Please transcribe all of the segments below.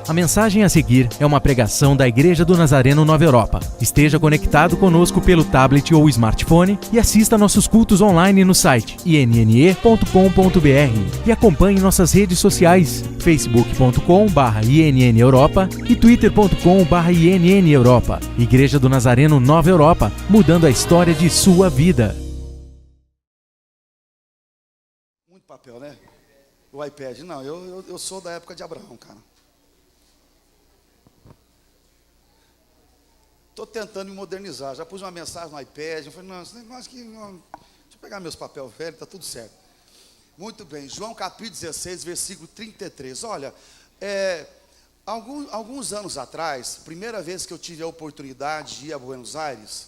A mensagem a seguir é uma pregação da Igreja do Nazareno Nova Europa. Esteja conectado conosco pelo tablet ou smartphone e assista nossos cultos online no site inne.com.br e acompanhe nossas redes sociais facebook.com/INNEuropa e twitter.com/INNEuropa. Igreja do Nazareno Nova Europa, mudando a história de sua vida. Muito papel, né? O iPad. Não, eu sou da época de Abraão, cara. Estou tentando me modernizar. Já pus uma mensagem no iPad. Eu falei, não, esse negócio aqui. Não. Deixa eu pegar meus papéis velhos, está tudo certo. Muito bem. João capítulo 16, versículo 33. Olha, alguns anos atrás, primeira vez que eu tive a oportunidade de ir a Buenos Aires,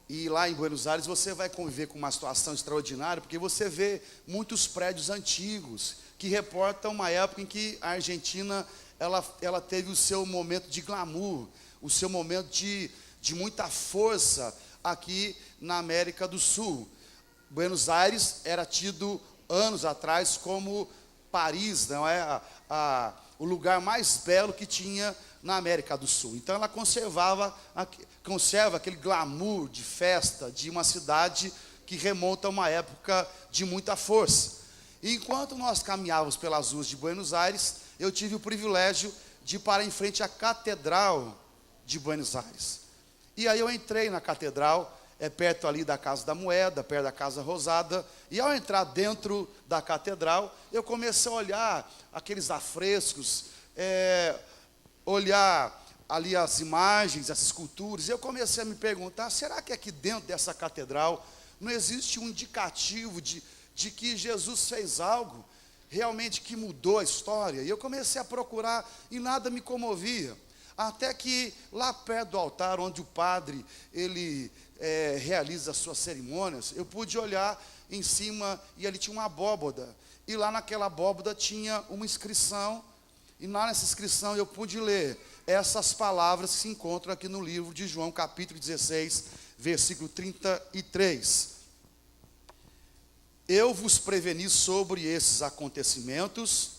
e lá em Buenos Aires você vai conviver com uma situação extraordinária, porque você vê muitos prédios antigos que reportam uma época em que a Argentina ela teve o seu momento de glamour, o seu momento de muita força aqui na América do Sul. Buenos Aires era tido anos atrás como Paris, não é? O lugar mais belo que tinha na América do Sul. Então ela conserva aquele glamour de festa de uma cidade que remonta a uma época de muita força. E enquanto nós caminhávamos pelas ruas de Buenos Aires, eu tive o privilégio de parar em frente à Catedral de Buenos Aires. E aí eu entrei na catedral, perto ali da Casa da Moeda, perto da Casa Rosada, e ao entrar dentro da catedral, eu comecei a olhar aqueles afrescos, olhar ali as imagens, as esculturas, e eu comecei a me perguntar, será que aqui dentro dessa catedral não existe um indicativo de que Jesus fez algo realmente que mudou a história? E eu comecei a procurar e nada me comovia. Até que lá perto do altar, onde o padre ele realiza as suas cerimônias, eu pude olhar em cima e ali tinha uma abóboda. E lá naquela abóboda tinha uma inscrição, e lá nessa inscrição eu pude ler essas palavras que se encontram aqui no livro de João, capítulo 16, versículo 33. Eu vos preveni sobre esses acontecimentos,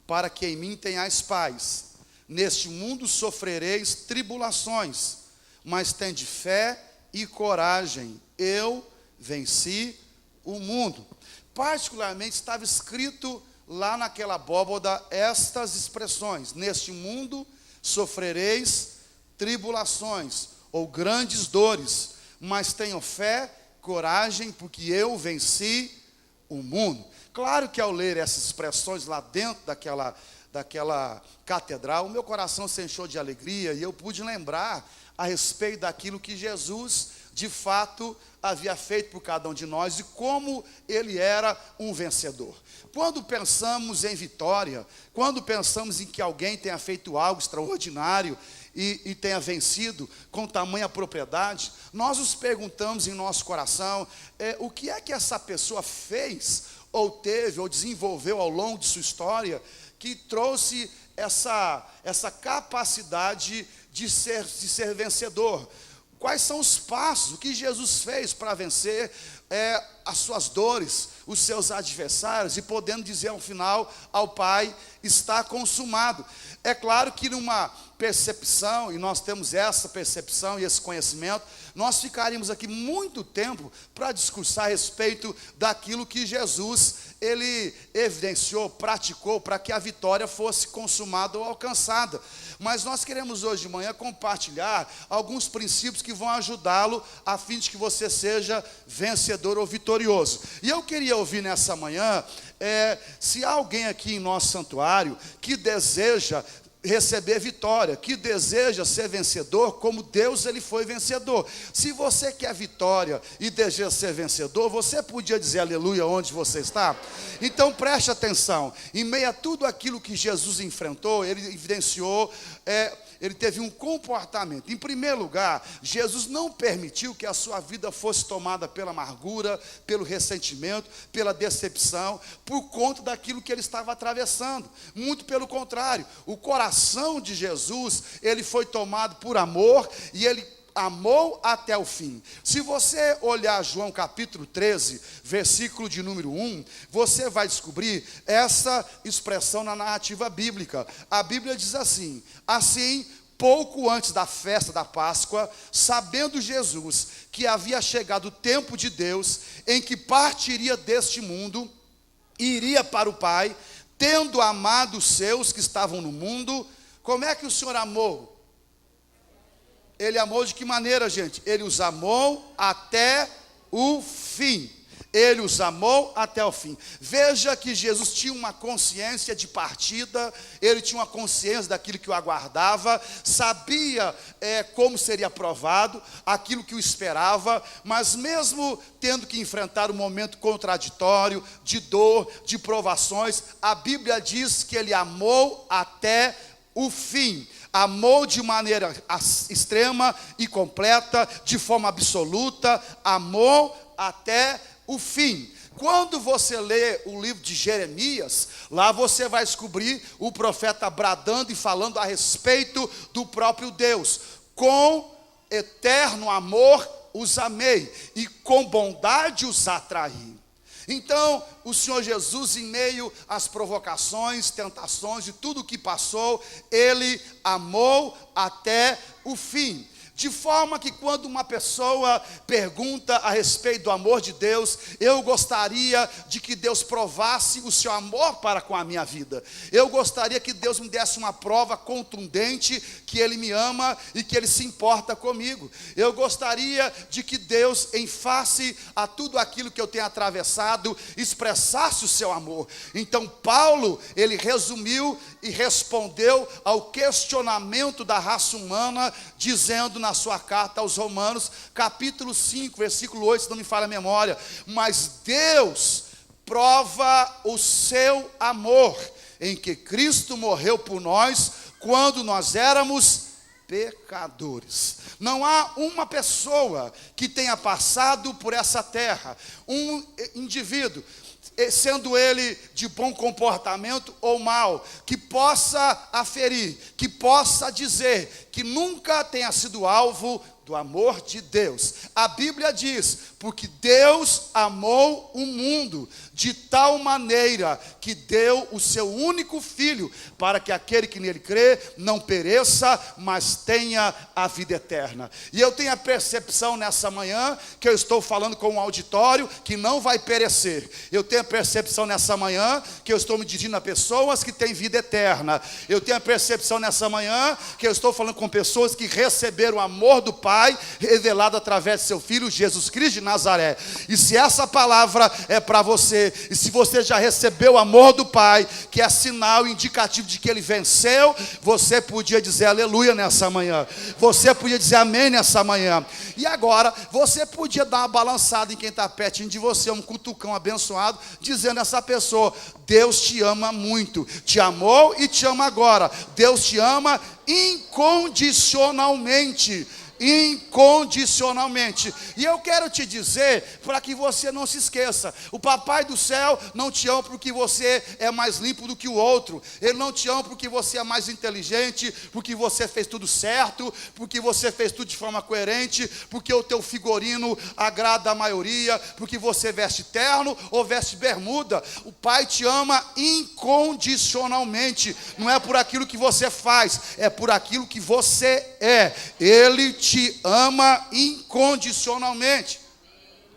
para que em mim tenhais paz. Neste mundo sofrereis tribulações, mas tende fé e coragem. Eu venci o mundo. Particularmente estava escrito lá naquela abóboda estas expressões: neste mundo sofrereis tribulações ou grandes dores, mas tenham fé, coragem, porque eu venci o mundo. Claro que ao ler essas expressões lá dentro daquela catedral, o meu coração se encheu de alegria e eu pude lembrar a respeito daquilo que Jesus de fato havia feito por cada um de nós e como ele era um vencedor. Quando pensamos em vitória, quando pensamos em que alguém tenha feito algo extraordinário e tenha vencido com tamanha propriedade, nós nos perguntamos em nosso coração, o que é que essa pessoa fez, ou teve, ou desenvolveu ao longo de sua história, que trouxe essa capacidade de ser vencedor. Quais são os passos, o que Jesus fez para vencer as suas dores, os seus adversários, e podendo dizer ao final ao Pai, está consumado. É claro que numa percepção, e nós temos essa percepção e esse conhecimento, nós ficaríamos aqui muito tempo para discursar a respeito daquilo que Jesus, ele evidenciou, praticou, para que a vitória fosse consumada ou alcançada. Mas nós queremos hoje de manhã compartilhar alguns princípios que vão ajudá-lo a fim de que você seja vencedor ou vitorioso. E eu queria ouvir nessa manhã, se há alguém aqui em nosso santuário que deseja receber vitória, que deseja ser vencedor como Deus ele foi vencedor. Se você quer vitória e deseja ser vencedor, você podia dizer aleluia onde você está? Então preste atenção, em meio a tudo aquilo que Jesus enfrentou, ele evidenciou, ele teve um comportamento. Em primeiro lugar, Jesus não permitiu que a sua vida fosse tomada pela amargura, pelo ressentimento, pela decepção, por conta daquilo que ele estava atravessando. Muito pelo contrário, o coração de Jesus, ele foi tomado por amor, e ele amou até o fim. Se você olhar João capítulo 13, versículo de número 1, você vai descobrir essa expressão na narrativa bíblica. A Bíblia diz assim: assim, pouco antes da festa da Páscoa, sabendo Jesus que havia chegado o tempo de Deus, em que partiria deste mundo e iria para o Pai, tendo amado os seus que estavam no mundo. Como é que o Senhor amou? Ele amou de que maneira, gente? Ele os amou até o fim. Ele os amou até o fim. Veja que Jesus tinha uma consciência de partida, ele tinha uma consciência daquilo que o aguardava, sabia como seria provado, aquilo que o esperava, mas mesmo tendo que enfrentar um momento contraditório, de dor, de provações, a Bíblia diz que ele amou até o fim. Amou de maneira extrema e completa, de forma absoluta, amou até o fim. Quando você lê o livro de Jeremias, lá você vai descobrir o profeta bradando e falando a respeito do próprio Deus. Com eterno amor os amei, e com bondade os atraí. Então, o Senhor Jesus, em meio às provocações, tentações e tudo o que passou, ele amou até o fim. De forma que quando uma pessoa pergunta a respeito do amor de Deus, eu gostaria de que Deus provasse o seu amor para com a minha vida. Eu gostaria que Deus me desse uma prova contundente que Ele me ama e que Ele se importa comigo. Eu gostaria de que Deus, em face a tudo aquilo que eu tenho atravessado, expressasse o seu amor. Então Paulo, ele resumiu e respondeu ao questionamento da raça humana, dizendo na sua carta aos Romanos, capítulo 5, versículo 8, se não me falha a memória: mas Deus prova o seu amor, em que Cristo morreu por nós, quando nós éramos pecadores. Não há uma pessoa que tenha passado por essa terra, um indivíduo, sendo ele de bom comportamento ou mau, que possa aferir, que possa dizer que nunca tenha sido alvo do amor de Deus. A Bíblia diz: porque Deus amou o mundo de tal maneira que deu o seu único filho, para que aquele que nele crê não pereça, mas tenha a vida eterna. E eu tenho a percepção nessa manhã que eu estou falando com um auditório que não vai perecer. Eu tenho a percepção nessa manhã que eu estou me dirigindo a pessoas que têm vida eterna. Eu tenho a percepção nessa manhã que eu estou falando com pessoas que receberam o amor do Pai revelado através de seu Filho Jesus Cristo de Nazaré. E se essa palavra é para você, e se você já recebeu o amor do Pai, que é sinal indicativo de que Ele venceu, você podia dizer aleluia nessa manhã, você podia dizer amém nessa manhã. E agora, você podia dar uma balançada em quem está pertinho de você, um cutucão abençoado, dizendo a essa pessoa: Deus te ama muito, te amou e te ama agora. Deus te ama incondicionalmente. Incondicionalmente. E eu quero te dizer, para que você não se esqueça, o Papai do céu não te ama porque você é mais limpo do que o outro. Ele não te ama porque você é mais inteligente, porque você fez tudo certo, porque você fez tudo de forma coerente, porque o teu figurino agrada a maioria, porque você veste terno ou veste bermuda. O Pai te ama incondicionalmente. Não é por aquilo que você faz, é por aquilo que você é. Ele te ama incondicionalmente.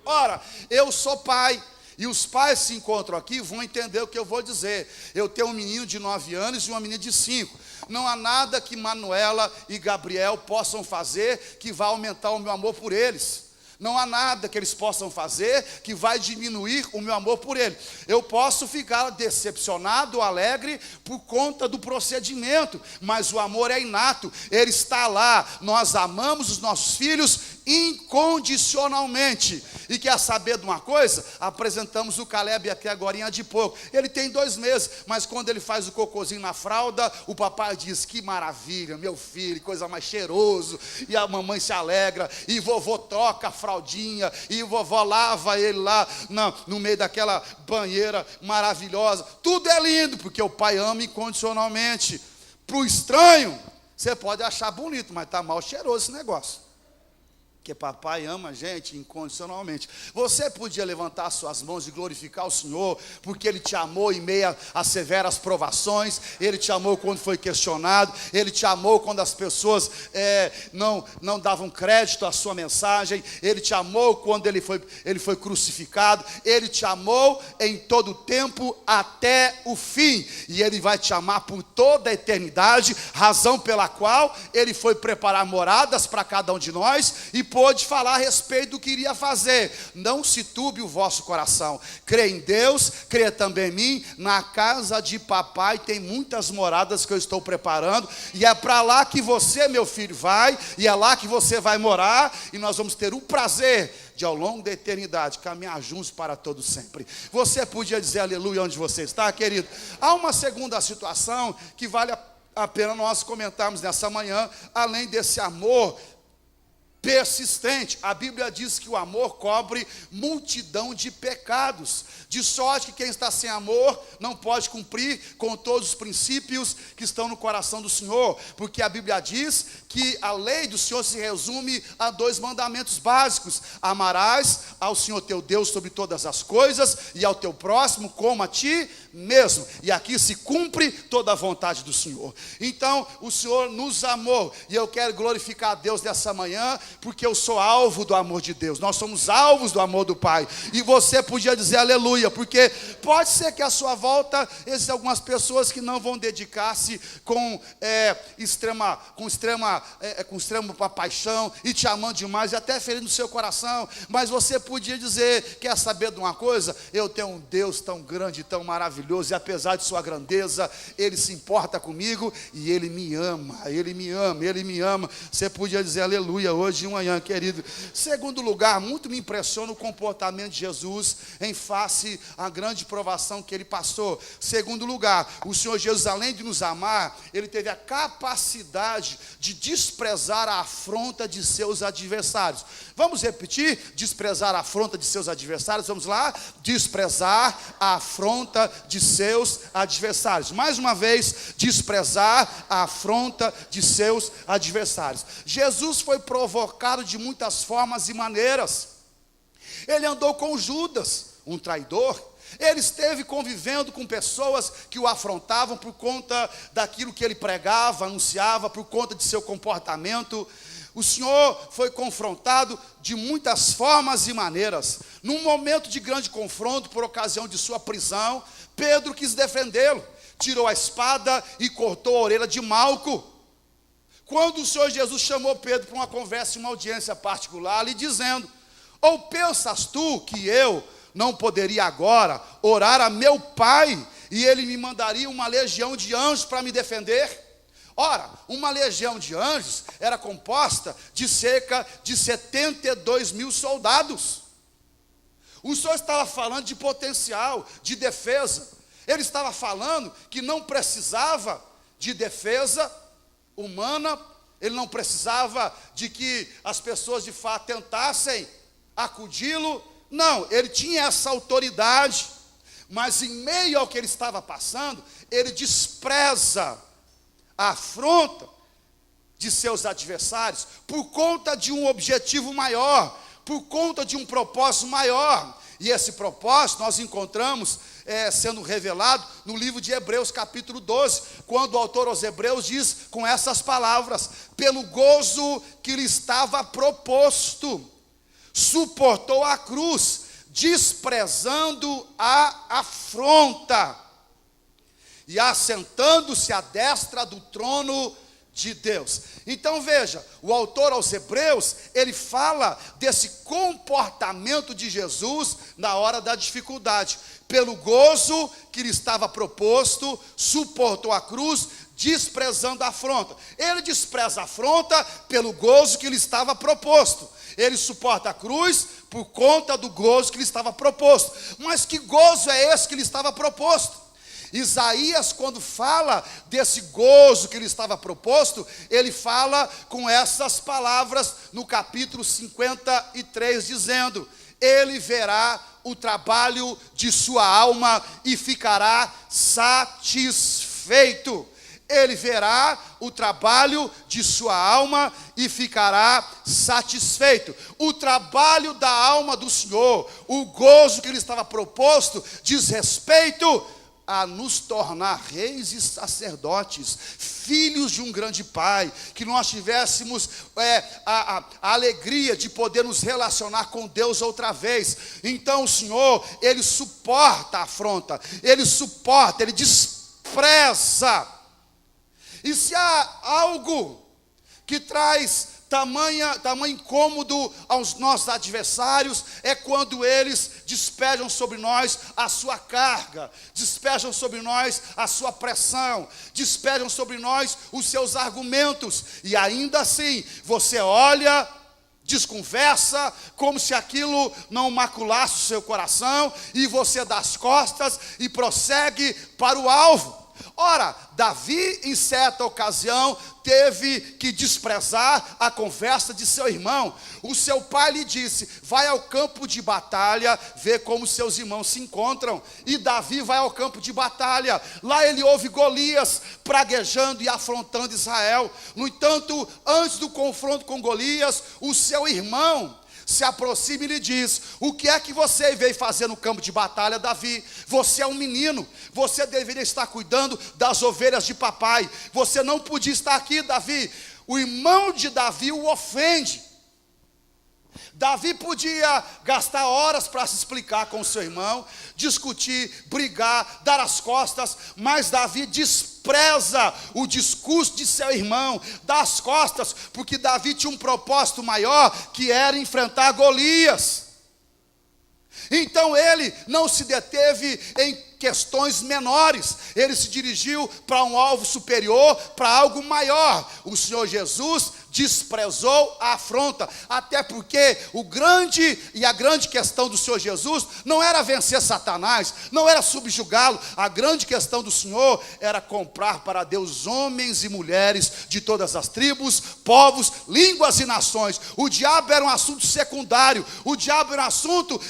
Ora, eu sou pai, e os pais se encontram aqui vão entender o que eu vou dizer. Eu tenho um menino de 9 anos e uma menina de 5. Não há nada que Manuela e Gabriel possam fazer que vá aumentar o meu amor por eles. Não há nada que eles possam fazer que vai diminuir o meu amor por ele. Eu posso ficar decepcionado, alegre, por conta do procedimento, mas o amor é inato, ele está lá. Nós amamos os nossos filhos incondicionalmente. E quer saber de uma coisa? Apresentamos o Caleb aqui agora de pouco. Ele tem 2 meses, mas quando ele faz o cocôzinho na fralda, o papai diz: que maravilha, meu filho, coisa mais cheiroso. E a mamãe se alegra, e vovô troca a fraldinha, e vovó lava ele lá no meio daquela banheira maravilhosa. Tudo é lindo, porque o pai ama incondicionalmente. Para o estranho, você pode achar bonito, mas está mal cheiroso esse negócio. Porque papai ama a gente incondicionalmente. Você podia levantar suas mãos e glorificar o Senhor, porque Ele te amou em meio às severas provações, Ele te amou quando foi questionado, Ele te amou quando as pessoas não davam crédito à sua mensagem, Ele te amou quando Ele foi crucificado, Ele te amou em todo o tempo até o fim, e Ele vai te amar por toda a eternidade, razão pela qual Ele foi preparar moradas para cada um de nós, e pôde falar a respeito do que iria fazer. Não se turbe o vosso coração, crê em Deus, crê também em mim. Na casa de papai tem muitas moradas que eu estou preparando, e é para lá que você, meu filho, vai, e é lá que você vai morar, e nós vamos ter o prazer de ao longo da eternidade caminhar juntos para todo sempre. Você podia dizer aleluia onde você está, querido? Há uma segunda situação que vale a pena nós comentarmos nessa manhã, além desse amor persistente. A Bíblia diz que o amor cobre multidão de pecados, de sorte que quem está sem amor não pode cumprir com todos os princípios que estão no coração do Senhor, porque a Bíblia diz que a lei do Senhor se resume a 2 mandamentos básicos: amarás ao Senhor teu Deus sobre todas as coisas, e ao teu próximo como a ti mesmo. E aqui se cumpre toda a vontade do Senhor. Então o Senhor nos amou, e eu quero glorificar a Deus nessa manhã, porque eu sou alvo do amor de Deus. Nós somos alvos do amor do Pai, e você podia dizer aleluia, porque pode ser que à sua volta existam algumas pessoas que não vão dedicar-se com extrema paixão, e te amando demais, e até ferindo o seu coração, mas você podia dizer: quer saber de uma coisa? Eu tenho um Deus tão grande, tão maravilhoso, e apesar de sua grandeza, Ele se importa comigo, e Ele me ama, Ele me ama, Ele me ama. Você podia dizer aleluia hoje de manhã, querido. Segundo lugar, muito me impressiona o comportamento de Jesus em face à grande provação que Ele passou. Segundo lugar, o Senhor Jesus, além de nos amar, Ele teve a capacidade de desprezar a afronta de seus adversários. Vamos repetir? Desprezar a afronta de seus adversários. Vamos lá? Desprezar a afronta de seus adversários. Mais uma vez, desprezar a afronta de seus adversários. Jesus foi provocado de muitas formas e maneiras. Ele andou com Judas, um traidor. Ele esteve convivendo com pessoas que o afrontavam por conta daquilo que ele pregava, anunciava, por conta de seu comportamento. O Senhor foi confrontado de muitas formas e maneiras. Num momento de grande confronto, por ocasião de sua prisão, Pedro quis defendê-lo, tirou a espada e cortou a orelha de Malco. Quando o Senhor Jesus chamou Pedro para uma conversa, uma audiência particular, lhe dizendo: ou pensas tu que eu não poderia agora orar a meu Pai, e Ele me mandaria uma legião de anjos para me defender? Ora, uma legião de anjos era composta de cerca de 72 mil soldados. O Senhor estava falando de potencial, de defesa. Ele estava falando que não precisava de defesa humana, ele não precisava de que as pessoas de fato tentassem acudi-lo. Não, ele tinha essa autoridade, mas em meio ao que ele estava passando, ele despreza a afronta de seus adversários por conta de um objetivo maior, por conta de um propósito maior. E esse propósito nós encontramos sendo revelado no livro de Hebreus capítulo 12, quando o autor aos Hebreus diz com essas palavras: pelo gozo que lhe estava proposto, suportou a cruz, desprezando a afronta, e assentando-se à destra do trono de Deus. Então veja, o autor aos Hebreus, ele fala desse comportamento de Jesus na hora da dificuldade. Pelo gozo que lhe estava proposto, suportou a cruz, desprezando a afronta. Ele despreza a afronta pelo gozo que lhe estava proposto. Ele suporta a cruz por conta do gozo que lhe estava proposto. Mas que gozo é esse que lhe estava proposto? Isaías, quando fala desse gozo que lhe estava proposto, ele fala com essas palavras no capítulo 53, dizendo: ele verá o trabalho de sua alma e ficará satisfeito. Ele verá o trabalho de sua alma e ficará satisfeito. O trabalho da alma do Senhor, o gozo que lhe estava proposto, diz respeito a nos tornar reis e sacerdotes, filhos de um grande Pai, que nós tivéssemos a alegria de poder nos relacionar com Deus outra vez. Então o Senhor, Ele suporta a afronta, Ele suporta, Ele despreza. E se há algo que traz tamanho incômodo aos nossos adversários, é quando eles despejam sobre nós a sua carga, despejam sobre nós a sua pressão, despejam sobre nós os seus argumentos, e ainda assim, você olha, desconversa, como se aquilo não maculasse o seu coração, e você dá as costas e prossegue para o alvo. Ora, Davi, em certa ocasião, teve que desprezar a conversa de seu irmão. O seu pai lhe disse: vai ao campo de batalha, ver como seus irmãos se encontram. E Davi vai ao campo de batalha. Lá ele ouve Golias praguejando e afrontando Israel. No entanto, antes do confronto com Golias, o seu irmão se aproxima e lhe diz: o que é que você veio fazer no campo de batalha, Davi? Você é um menino, você deveria estar cuidando das ovelhas de papai, você não podia estar aqui, Davi. O irmão de Davi o ofende. Davi podia gastar horas para se explicar com o seu irmão, discutir, brigar, dar as costas, mas Davi despreza o discurso de seu irmão, dá as costas, porque Davi tinha um propósito maior, que era enfrentar Golias. Então ele não se deteve em questões menores, ele se dirigiu para um alvo superior, para algo maior. O Senhor Jesus desprezou a afronta, até porque a grande questão do Senhor Jesus não era vencer Satanás, não era subjugá-lo. A grande questão do Senhor era comprar para Deus homens e mulheres de todas as tribos, povos, línguas e nações. O diabo era um assunto secundário, o diabo era um assunto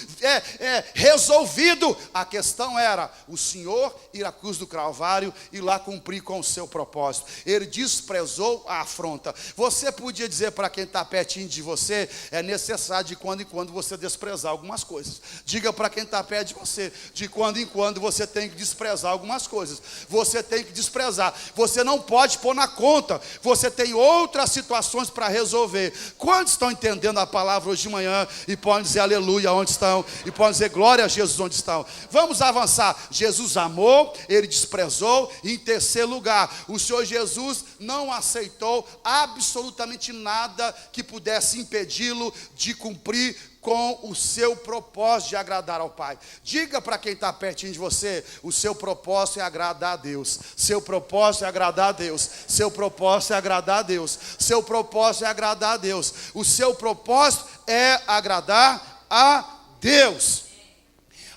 resolvido. A questão era o Senhor ir à cruz do Calvário e lá cumprir com o seu propósito. Ele desprezou a afronta. Você podia dizer para quem está pertinho de você: é necessário de quando em quando você desprezar algumas coisas. Diga para quem está perto de você: de quando em quando você tem que desprezar algumas coisas. Você tem que desprezar. Você não pode pôr na conta. Você tem outras situações para resolver. Quantos estão entendendo a palavra hoje de manhã e podem dizer aleluia onde estão? E podem dizer glória a Jesus onde estão? Vamos avançar. Jesus amou, ele desprezou. E em terceiro lugar, o Senhor Jesus não aceitou absolutamente nada que pudesse impedi-lo de cumprir com o seu propósito de agradar ao Pai. Diga para quem está pertinho de você: o seu propósito é agradar a Deus. Seu propósito é agradar a Deus. Seu propósito é agradar a Deus. Seu propósito é agradar a Deus. O seu propósito é agradar a Deus.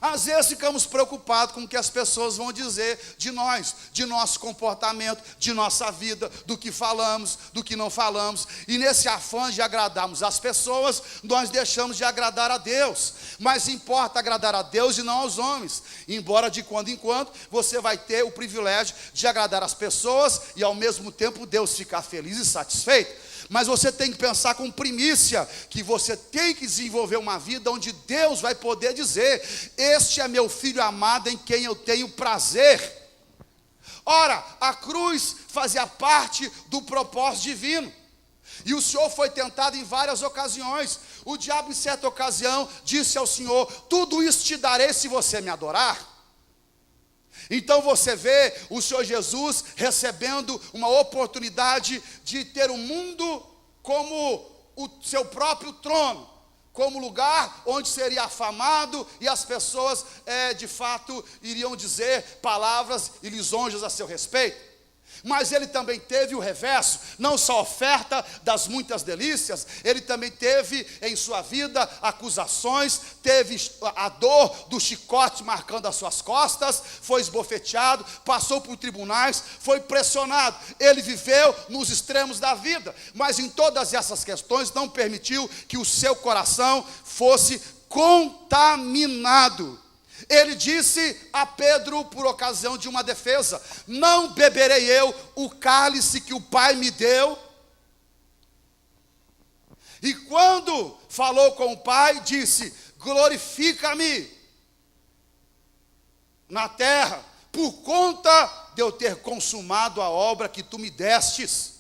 Às vezes ficamos preocupados com o que as pessoas vão dizer de nós, de nosso comportamento, de nossa vida, do que falamos, do que não falamos. E nesse afã de agradarmos as pessoas, nós deixamos de agradar a Deus. Mas importa agradar a Deus e não aos homens. Embora de quando em quando você vai ter o privilégio de agradar as pessoas e ao mesmo tempo Deus ficar feliz e satisfeito. Mas você tem que pensar com primícia, que você tem que desenvolver uma vida onde Deus vai poder dizer: este é meu filho amado em quem eu tenho prazer. Ora, a cruz fazia parte do propósito divino. E o Senhor foi tentado em várias ocasiões. O diabo, em certa ocasião, disse ao Senhor: tudo isso te darei se você me adorar. Então você vê o Senhor Jesus recebendo uma oportunidade de ter o mundo como o seu próprio trono, como lugar onde seria afamado e as pessoas de fato iriam dizer palavras e lisonjas a seu respeito. Mas ele também teve o reverso, não só a oferta das muitas delícias, ele também teve em sua vida acusações, teve a dor do chicote marcando as suas costas, foi esbofeteado, passou por tribunais, foi pressionado. Ele viveu nos extremos da vida, mas em todas essas questões não permitiu que o seu coração fosse contaminado. Ele disse a Pedro, por ocasião de uma defesa: não beberei eu o cálice que o Pai me deu? E quando falou com o Pai, disse: glorifica-me na terra, por conta de eu ter consumado a obra que tu me destes.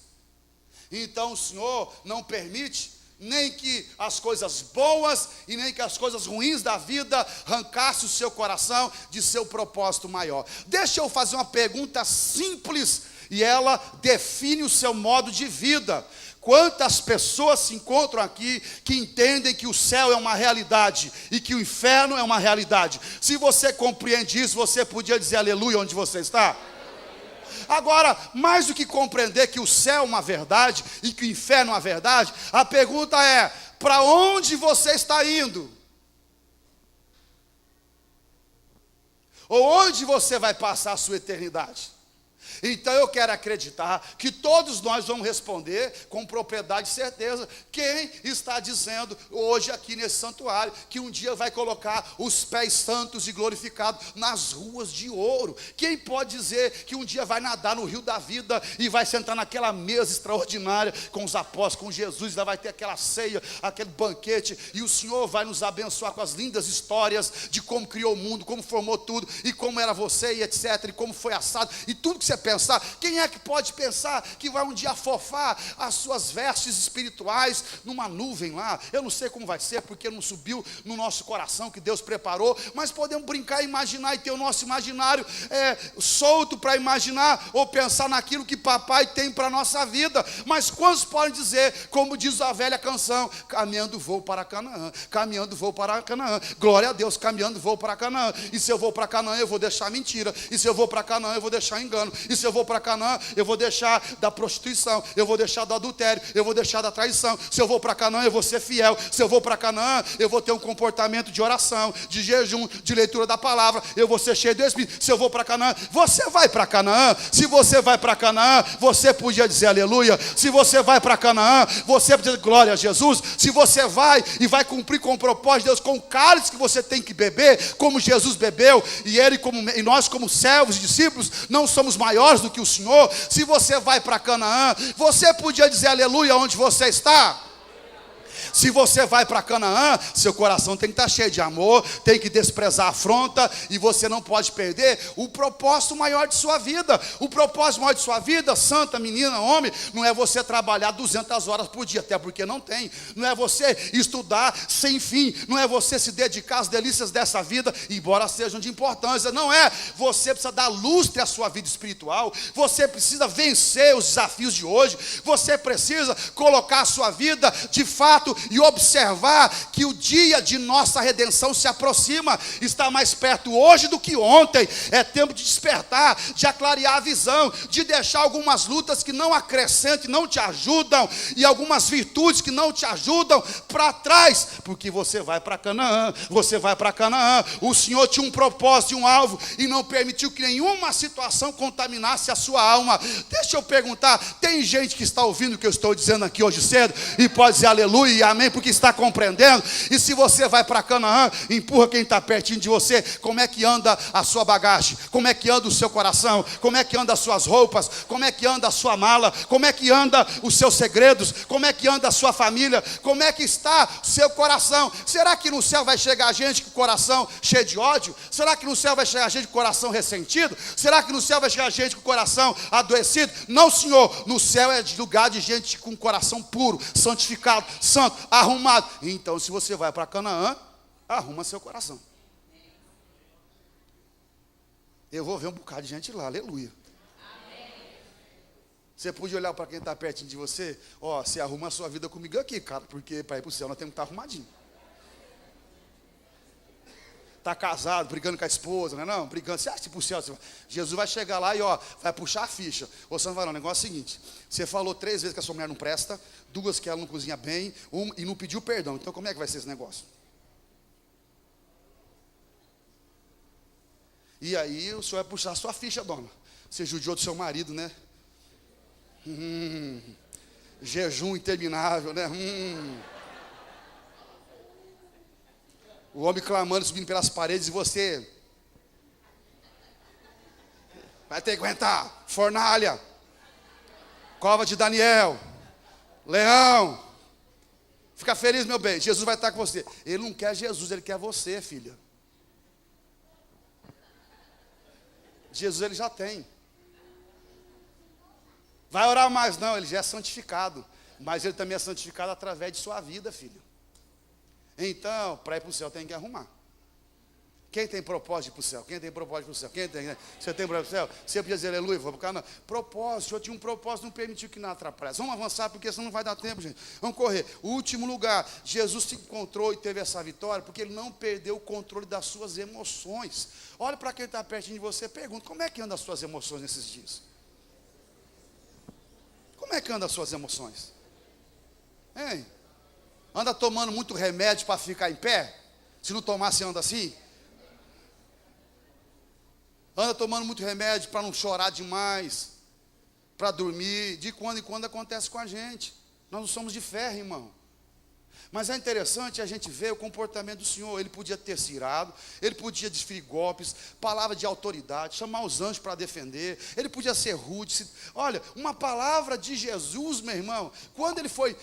Então o Senhor não permite nem que as coisas boas e nem que as coisas ruins da vida arrancasse o seu coração de seu propósito maior. Deixa eu fazer uma pergunta simples e ela define o seu modo de vida. Quantas pessoas se encontram aqui que entendem que o céu é uma realidade e que o inferno é uma realidade? Se você compreende isso, você podia dizer aleluia onde você está? Agora, mais do que compreender que o céu é uma verdade e que o inferno é uma verdade, a pergunta é: para onde você está indo? Ou onde você vai passar a sua eternidade? Então eu quero acreditar que todos nós vamos responder com propriedade e certeza. Quem está dizendo hoje aqui nesse santuário que um dia vai colocar os pés santos e glorificados nas ruas de ouro? Quem pode dizer que um dia vai nadar no rio da vida e vai sentar naquela mesa extraordinária com os apóstolos, com Jesus, vai ter aquela ceia, aquele banquete, e o Senhor vai nos abençoar com as lindas histórias de como criou o mundo, como formou tudo, e como era você, e etc, e como foi assado, e tudo que você pensar. Quem é que pode pensar que vai um dia afofar as suas vestes espirituais numa nuvem lá? Eu não sei como vai ser, porque não subiu no nosso coração que Deus preparou, mas podemos brincar, imaginar e ter o nosso imaginário solto para imaginar ou pensar naquilo que papai tem para a nossa vida. Mas quantos podem dizer, como diz a velha canção: caminhando vou para Canaã, caminhando vou para Canaã, glória a Deus, caminhando vou para Canaã. E se eu vou para Canaã, eu vou deixar mentira, e se eu vou para Canaã, eu vou deixar engano, e se eu vou para Canaã, eu vou deixar da prostituição, eu vou deixar do adultério, eu vou deixar da traição. Se eu vou para Canaã, eu vou ser fiel. Se eu vou para Canaã, eu vou ter um comportamento de oração, de jejum, de leitura da palavra, eu vou ser cheio do Espírito. Se eu vou para Canaã, você vai para Canaã. Se você vai para Canaã, você podia dizer aleluia. Se você vai para Canaã, você podia dizer glória a Jesus. Se você vai e vai cumprir com o propósito de Deus, com o cálice que você tem que beber, como Jesus bebeu, e nós como servos e discípulos não somos maiores do que o Senhor. Se você vai para Canaã, você podia dizer aleluia onde você está? Se você vai para Canaã, seu coração tem que estar cheio de amor, tem que desprezar a afronta, e você não pode perder o propósito maior de sua vida. O propósito maior de sua vida, santa, menina, homem, não é você trabalhar 200 horas por dia, até porque não tem. Não é você estudar sem fim, não é você se dedicar às delícias dessa vida, embora sejam de importância. Não é. Você precisa dar lustre à sua vida espiritual, você precisa vencer os desafios de hoje, você precisa colocar a sua vida de fato e observar que o dia de nossa redenção se aproxima, está mais perto hoje do que ontem. É tempo de despertar, de aclarear a visão, de deixar algumas lutas que não acrescentam, não te ajudam, e algumas virtudes que não te ajudam para trás, porque você vai para Canaã, você vai para Canaã. O Senhor tinha um propósito e um alvo, e não permitiu que nenhuma situação contaminasse a sua alma. Deixa eu perguntar, tem gente que está ouvindo o que eu estou dizendo aqui hoje cedo, e pode dizer aleluia e amém, porque está compreendendo? E se você vai para Canaã, empurra quem está pertinho de você. Como é que anda a sua bagagem? Como é que anda o seu coração? Como é que anda as suas roupas? Como é que anda a sua mala? Como é que anda os seus segredos? Como é que anda a sua família? Como é que está o seu coração? Será que no céu vai chegar gente com o coração cheio de ódio? Será que no céu vai chegar gente com o coração ressentido? Será que no céu vai chegar gente com o coração adoecido? Não, Senhor, no céu é lugar de gente com o coração puro, santificado, santo, arrumado. Então, se você vai para Canaã, arruma seu coração. Eu vou ver um bocado de gente lá, aleluia. Você podia olhar para quem está pertinho de você: ó, você arruma a sua vida comigo aqui, cara, porque para ir para o céu nós temos que estar arrumadinho. Está casado, brigando com a esposa, não é não? Brigando, você acha que para o céu, Jesus vai chegar lá e ó, vai puxar a ficha. Ou você não vai não, o negócio é o seguinte: você falou 3 vezes que a sua mulher não presta, 2 que ela não cozinha bem, e não pediu perdão. Então como é que vai ser esse negócio? E aí o senhor vai puxar a sua ficha, dona. Você judiou do seu marido, né? Jejum interminável, né? O homem clamando, subindo pelas paredes, e você Vai ter que aguentar. Fornalha. Cova de Daniel. Leão. Fica feliz, meu bem. Jesus vai estar com você. Ele não quer Jesus, ele quer você, filha. Jesus ele já tem. Vai orar mais? Não, ele já é santificado. Mas ele também é santificado através de sua vida, filho. Então, para ir para o céu tem que arrumar. Quem tem propósito de ir para o céu? Quem tem propósito para o céu? Quem tem, né? Você tem propósito para o céu? Você podia dizer aleluia, vou para o cara, não. Propósito, o Senhor tinha um propósito, não permitiu que nada atrapalhasse. Vamos avançar, porque senão não vai dar tempo, gente. Vamos correr. O último lugar, Jesus se encontrou e teve essa vitória, porque ele não perdeu o controle das suas emoções. Olha para quem está pertinho de você, pergunta, como é que andam as suas emoções nesses dias? Como é que andam as suas emoções? Hein? Anda tomando muito remédio para ficar em pé? Se não tomar, você anda assim? Anda tomando muito remédio para não chorar demais, para dormir. De quando em quando acontece com a gente. Nós não somos de ferro, irmão. Mas é interessante a gente ver o comportamento do Senhor. Ele podia ter se irado, ele podia desferir golpes, palavra de autoridade, chamar os anjos para defender, ele podia ser rude. Olha, uma palavra de Jesus, meu irmão, quando ele foi,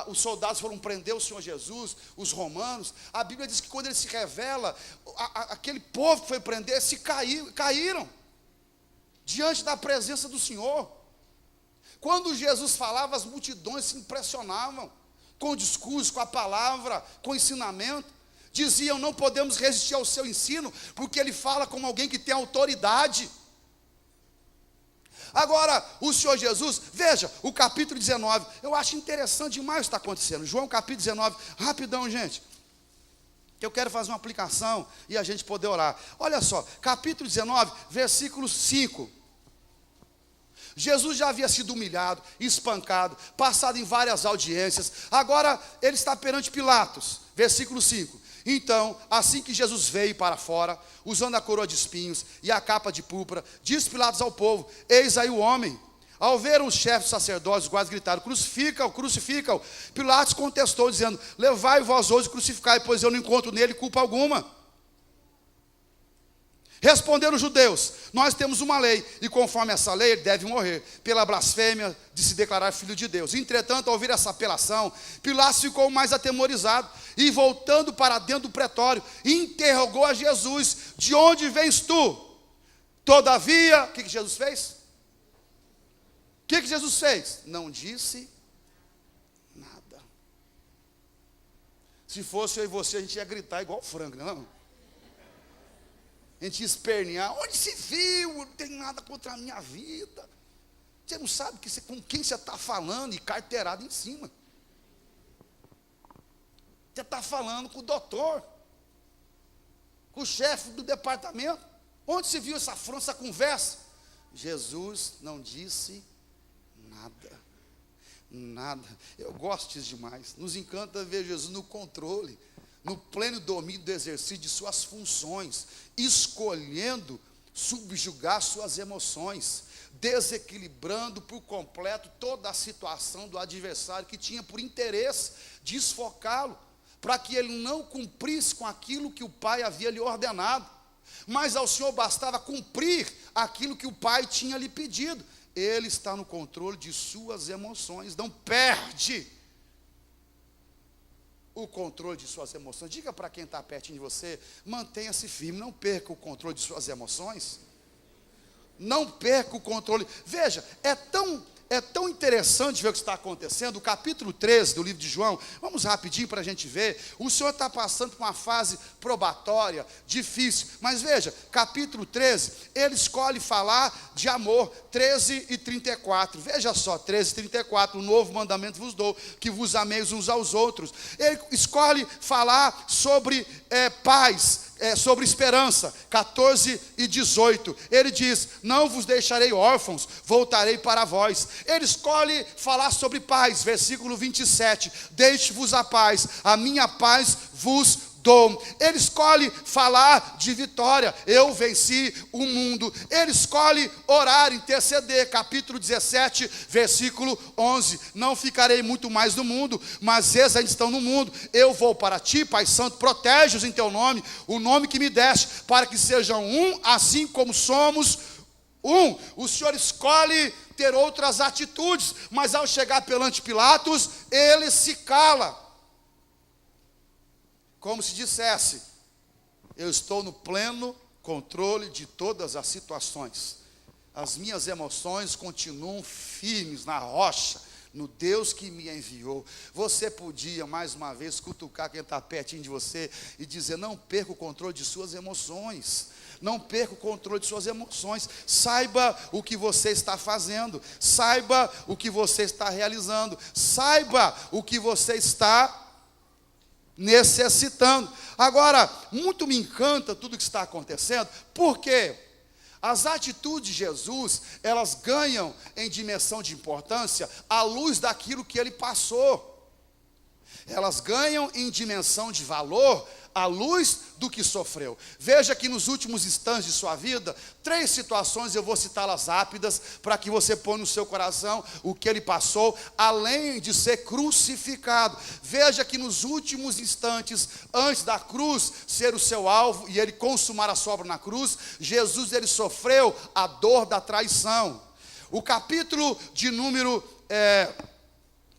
os soldados foram prender o Senhor Jesus, os romanos, a Bíblia diz que quando ele se revela, aquele povo que foi prender caíram diante da presença do Senhor. Quando Jesus falava, as multidões se impressionavam com o discurso, com a palavra, com o ensinamento. Diziam, não podemos resistir ao seu ensino, porque ele fala como alguém que tem autoridade. Agora, o Senhor Jesus, veja, o capítulo 19, eu acho interessante demais o que está acontecendo. João capítulo 19, rapidão, gente. Eu quero fazer uma aplicação e a gente poder orar. Olha só, capítulo 19, versículo 5. Jesus já havia sido humilhado, espancado, passado em várias audiências. Agora ele está perante Pilatos. Versículo 5. Então, assim que Jesus veio para fora, usando a coroa de espinhos e a capa de púrpura, disse Pilatos ao povo, eis aí o homem. Ao ver os chefes dos sacerdotes, os guardas gritaram, crucifica-o, crucifica-o. Pilatos contestou, dizendo, levai vós hoje e crucificai, pois eu não encontro nele culpa alguma. Responderam os judeus, nós temos uma lei, e conforme essa lei ele deve morrer, pela blasfêmia de se declarar filho de Deus. Entretanto, ao ouvir essa apelação, Pilatos ficou mais atemorizado, e voltando para dentro do pretório, interrogou a Jesus, de onde vens tu? Todavia, o que Jesus fez? O que Jesus fez? Não disse nada. Se fosse eu e você, a gente ia gritar igual frango, não? A gente ia espernear, onde se viu, não tem nada contra a minha vida. Você não sabe com quem você está falando e carteirado em cima. Você está falando com o doutor, com o chefe do departamento. Onde se viu essa afronta, essa conversa? Jesus não disse nada. Nada. Eu gosto disso demais. Nos encanta ver Jesus no controle, no pleno domínio do exercício de suas funções, escolhendo subjugar suas emoções, desequilibrando por completo toda a situação do adversário que tinha por interesse desfocá-lo, para que ele não cumprisse com aquilo que o Pai havia lhe ordenado. Mas ao Senhor bastava cumprir aquilo que o Pai tinha lhe pedido. Ele está no controle de suas emoções, não perde o controle de suas emoções. Diga para quem está pertinho de você, mantenha-se firme, não perca o controle de suas emoções. Não perca o controle. Veja, é tão interessante ver o que está acontecendo. O capítulo 13 do livro de João, vamos rapidinho para a gente ver. O Senhor está passando por uma fase probatória, difícil. Mas veja, capítulo 13, ele escolhe falar de amor, 13 e 34. Veja só, 13 e 34, um novo mandamento vos dou, que vos ameis uns aos outros. Ele escolhe falar sobre paz, sobre esperança, 14 e 18, ele diz, não vos deixarei órfãos, voltarei para vós. Ele escolhe falar sobre paz, versículo 27, deixe-vos a paz, a minha paz vos dou. Ele escolhe falar de vitória, eu venci o mundo. Ele escolhe orar, interceder, capítulo 17, versículo 11, não ficarei muito mais no mundo, mas eles ainda estão no mundo, eu vou para ti, Pai Santo, protege-os em teu nome, o nome que me deste, para que sejam um, assim como somos O Senhor escolhe ter outras atitudes, mas ao chegar perante Pilatos, ele se cala. Como se dissesse: eu estou no pleno controle de todas as situações. As minhas emoções continuam firmes na rocha, no Deus que me enviou. Você podia, mais uma vez, cutucar quem está pertinho de você e dizer: não perca o controle de suas emoções. Não perca o controle de suas emoções. Saiba o que você está fazendo. Saiba o que você está realizando. Saiba o que você está necessitando. Agora, muito me encanta tudo que está acontecendo, porque as atitudes de Jesus, elas ganham em dimensão de importância à luz daquilo que ele passou. Elas ganham em dimensão de valor à luz do que sofreu. Veja que nos últimos instantes de sua vida, 3 situações, eu vou citá-las rápidas, para que você ponha no seu coração o que ele passou, além de ser crucificado. Veja que nos últimos instantes, antes da cruz ser o seu alvo, e ele consumar a sua obra na cruz, Jesus, ele sofreu a dor da traição. O capítulo de número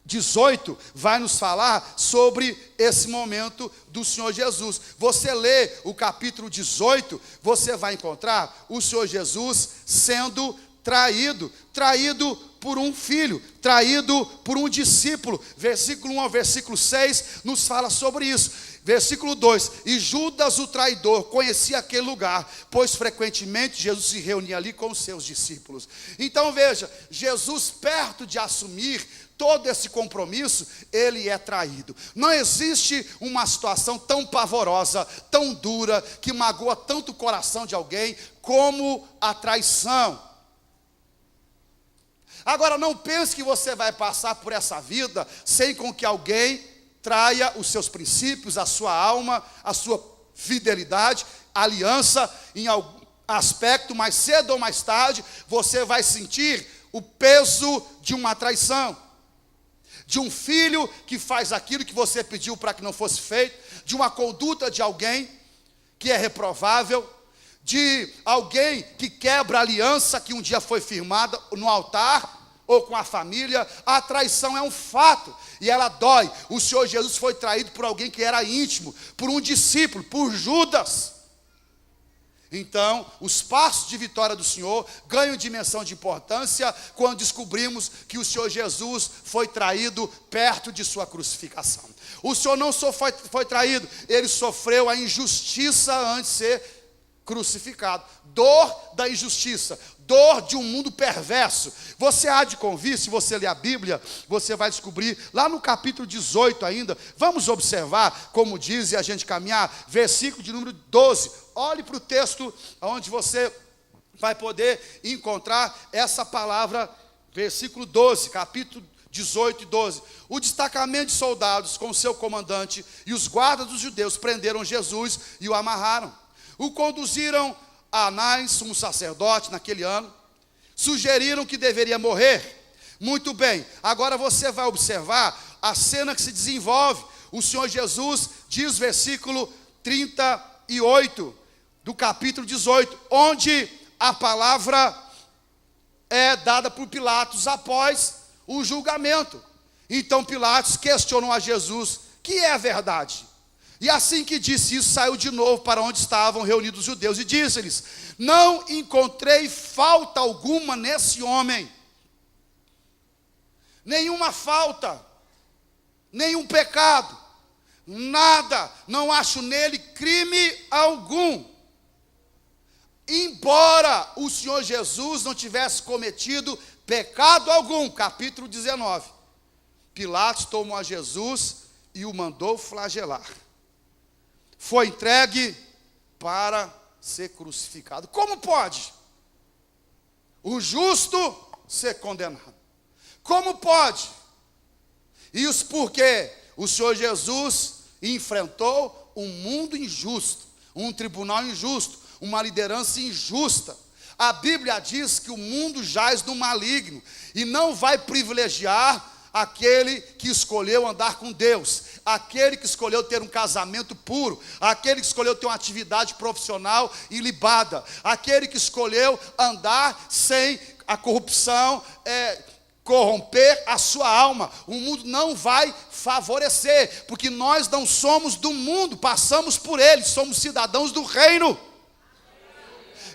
18 vai nos falar sobre esse momento do Senhor Jesus. Você lê o capítulo 18, você vai encontrar o Senhor Jesus sendo traído por um filho, traído por um discípulo. Versículo 1 ao versículo 6 nos fala sobre isso. Versículo 2: e Judas, o traidor, conhecia aquele lugar, pois frequentemente Jesus se reunia ali com os seus discípulos. Então veja, Jesus, perto de assumir todo esse compromisso, ele é traído. Não existe uma situação tão pavorosa, tão dura, que magoa tanto o coração de alguém como a traição. Agora, não pense que você vai passar por essa vida sem com que alguém traia os seus princípios, a sua alma, a sua fidelidade, aliança. Em algum aspecto, mais cedo ou mais tarde, você vai sentir o peso de uma traição. De um filho que faz aquilo que você pediu para que não fosse feito, de uma conduta de alguém que é reprovável, de alguém que quebra a aliança que um dia foi firmada no altar ou com a família. A traição é um fato e ela dói. O Senhor Jesus foi traído por alguém que era íntimo, por um discípulo, por Judas. Então, os passos de vitória do Senhor ganham dimensão de importância quando descobrimos que o Senhor Jesus foi traído perto de sua crucificação. O Senhor não só foi traído, ele sofreu a injustiça antes de ser crucificado. Dor da injustiça, dor de um mundo perverso. Você há de convir, se você ler a Bíblia, você vai descobrir, lá no capítulo 18 ainda, vamos observar como diz e a gente caminhar, versículo de número 12. Olhe para o texto onde você vai poder encontrar essa palavra, versículo 12, capítulo 18 e 12. O destacamento de soldados com seu comandante e os guardas dos judeus prenderam Jesus e o amarraram. O conduziram a Anás, sumo sacerdote, naquele ano. Sugeriram que deveria morrer. Muito bem, agora você vai observar a cena que se desenvolve. O Senhor Jesus diz, versículo 38 do capítulo 18, onde a palavra é dada por Pilatos após o julgamento. Então Pilatos questionou a Jesus: que é a verdade? E assim que disse isso, saiu de novo para onde estavam reunidos os judeus e disse-lhes: não encontrei falta alguma nesse homem, nenhuma falta, nenhum pecado, nada, não acho nele crime algum. Embora o Senhor Jesus não tivesse cometido pecado algum. Capítulo 19. Pilatos tomou a Jesus e o mandou flagelar. Foi entregue para ser crucificado. Como pode o justo ser condenado? Como pode? Isso porque o Senhor Jesus enfrentou um mundo injusto, um tribunal injusto, uma liderança injusta. A Bíblia diz que o mundo jaz no maligno e não vai privilegiar aquele que escolheu andar com Deus. aquele que escolheu ter um casamento puro, aquele que escolheu ter uma atividade profissional ilibada, aquele que escolheu andar sem a corrupção, corromper a sua alma. O mundo não vai favorecer, porque nós não somos do mundo, passamos por ele, somos cidadãos do reino.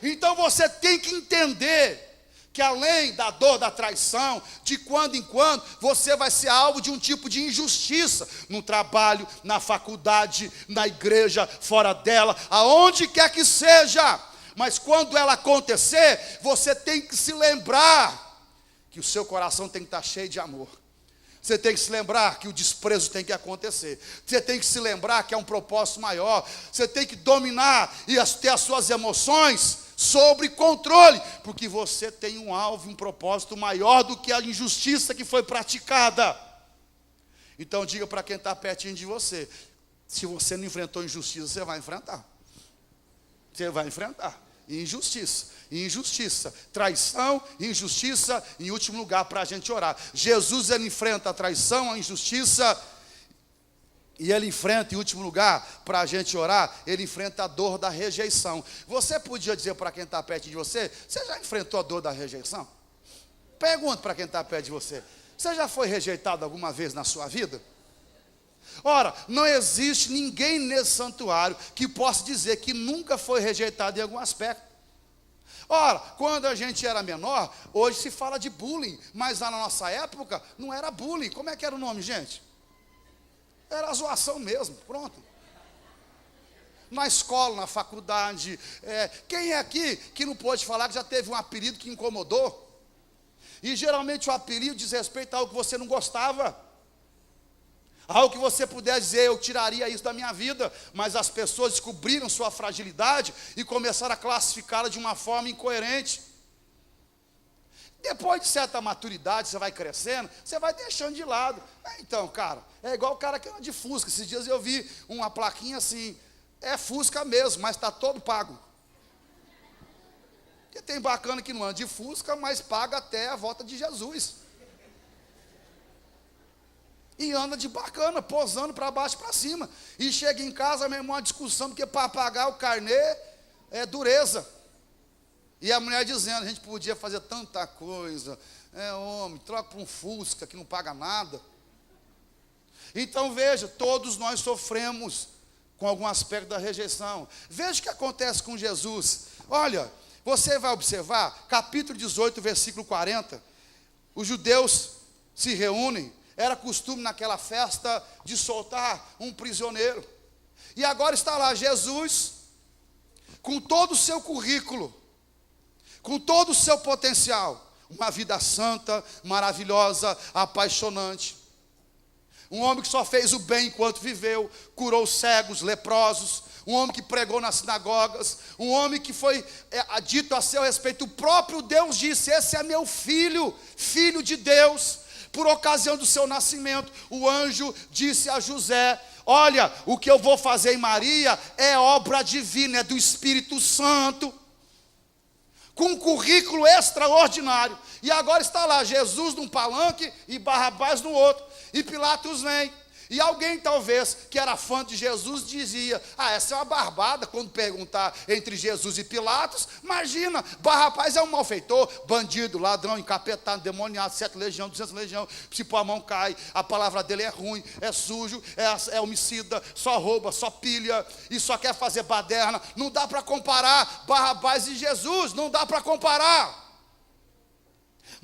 Então você tem que entender que além da dor da traição, de quando em quando, você vai ser alvo de um tipo de injustiça, no trabalho, na faculdade, na igreja, fora dela, aonde quer que seja. Mas quando ela acontecer, você tem que se lembrar que o seu coração tem que estar cheio de amor. Você tem que se lembrar que o desprezo tem que acontecer. Você tem que se lembrar que é um propósito maior. Você tem que dominar e ter as suas emoções sobre controle, porque você tem um alvo, um propósito maior do que a injustiça que foi praticada. Então diga para quem está pertinho de você: se você não enfrentou injustiça, você vai enfrentar. Você vai enfrentar injustiça, traição, injustiça. Em último lugar, para a gente orar, Jesus, ele enfrenta a traição, a injustiça, e ele enfrenta, em último lugar, para a gente orar, ele enfrenta a dor da rejeição. Você podia dizer para quem está perto de você: você já enfrentou a dor da rejeição? Pergunta para quem está perto de você: você já foi rejeitado alguma vez na sua vida? Ora, não existe ninguém nesse santuário que possa dizer que nunca foi rejeitado em algum aspecto. Ora, quando a gente era menor, hoje se fala de bullying, mas lá na nossa época não era bullying. Como é que era o nome, gente? Era zoação mesmo, pronto. Na escola, na faculdade, quem é aqui que não pode falar que já teve um apelido que incomodou? E geralmente o apelido diz respeito a algo que você não gostava, algo que você puder dizer: eu tiraria isso da minha vida, mas as pessoas descobriram sua fragilidade e começaram a classificá-la de uma forma incoerente. Depois de certa maturidade, você vai crescendo, você vai deixando de lado. Então, cara, é igual o cara que anda de Fusca. Esses dias eu vi uma plaquinha assim: é Fusca mesmo, mas está todo pago. Porque tem bacana que não anda de Fusca, mas paga até a volta de Jesus. E anda de bacana, posando para baixo e para cima. E chega em casa, meu irmão, uma discussão, porque para pagar o carnê é dureza. E a mulher dizendo: a gente podia fazer tanta coisa. Homem, troca para um Fusca que não paga nada. Então veja, todos nós sofremos com algum aspecto da rejeição. Veja o que acontece com Jesus. Olha, você vai observar, capítulo 18, versículo 40. Os judeus se reúnem. Era costume naquela festa de soltar um prisioneiro. E agora está lá Jesus, com todo o seu currículo, com todo o seu potencial, uma vida santa, maravilhosa, apaixonante. Um homem que só fez o bem enquanto viveu, curou cegos, leprosos, um homem que pregou nas sinagogas, um homem que foi dito a seu respeito, o próprio Deus disse: esse é meu filho, filho de Deus. Por ocasião do seu nascimento, o anjo disse a José: olha, o que eu vou fazer em Maria é obra divina, é do Espírito Santo. Com um currículo extraordinário. E agora está lá Jesus num palanque e Barrabás no outro. E Pilatos vem. E alguém talvez que era fã de Jesus dizia: essa é uma barbada quando perguntar entre Jesus e Pilatos. Imagina, Barrabás é um malfeitor, bandido, ladrão, encapetado, demoniado, 7 legião, 200 legião, se pôr a mão cai, a palavra dele é ruim, é sujo, é homicida, só rouba, só pilha e só quer fazer baderna. Não dá para comparar Barrabás e Jesus, não dá para comparar.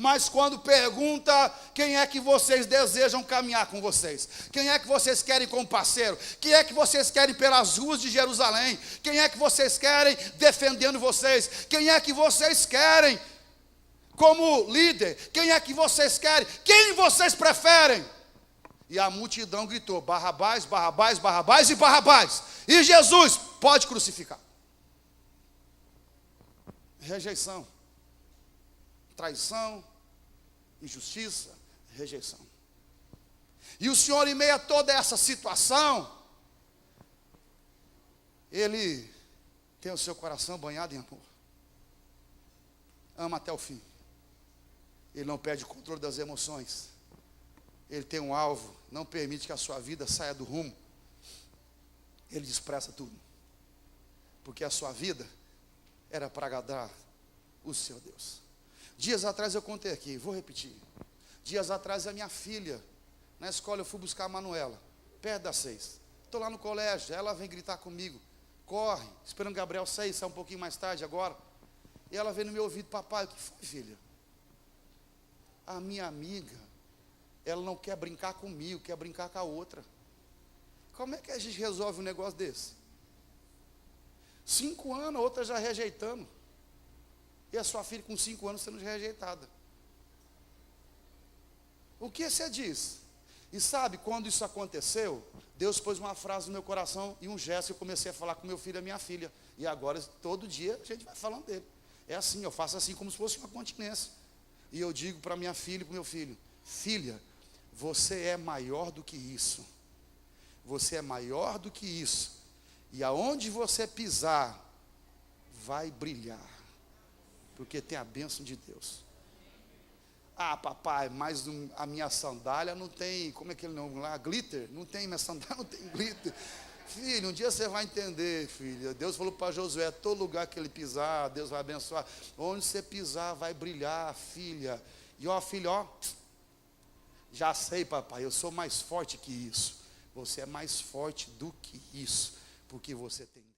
Mas quando pergunta: quem é que vocês desejam caminhar com vocês? Quem é que vocês querem como parceiro? Quem é que vocês querem pelas ruas de Jerusalém? Quem é que vocês querem defendendo vocês? Quem é que vocês querem como líder? Quem é que vocês querem? Quem vocês preferem? E a multidão gritou: Barrabás, Barrabás, Barrabás e Barrabás. E Jesus: pode crucificar. Rejeição, traição, injustiça, rejeição. E o Senhor, em meio a toda essa situação, Ele tem o seu coração banhado em amor. Ama até o fim. Ele não perde o controle das emoções. ele tem um alvo, não permite que a sua vida saia do rumo, ele despreza tudo. Porque a sua vida era para agradar o seu Deus. Dias atrás eu contei aqui, vou repetir. Dias atrás a minha filha, na escola eu fui buscar a Manuela, perto das 6. Estou lá no colégio, ela vem gritar comigo, corre, esperando o Gabriel sair um pouquinho mais tarde agora. E ela vem no meu ouvido, papai, o que foi, filha? A minha amiga, ela não quer brincar comigo, quer brincar com a outra. Como é que a gente resolve um negócio desse? 5 anos, a outra já rejeitando. E a sua filha com 5 anos sendo rejeitada. O que você diz? E sabe, quando isso aconteceu, Deus pôs uma frase no meu coração e um gesto, eu comecei a falar com meu filho e a minha filha. E agora, todo dia, a gente vai falando dele. É assim, eu faço assim como se fosse uma continência. E eu digo para minha filha e para o meu filho, filha, você é maior do que isso. Você é maior do que isso. E aonde você pisar, vai brilhar. Porque tem a bênção de Deus. Ah, papai, mas a minha sandália não tem, como é que ele não lá? Glitter? Não tem, minha sandália não tem glitter. Filho, um dia você vai entender, filha. Deus falou para Josué, todo lugar que ele pisar, Deus vai abençoar. Onde você pisar, vai brilhar, filha. E ó, filho, ó, já sei, papai, eu sou mais forte que isso. Você é mais forte do que isso, porque você tem Deus.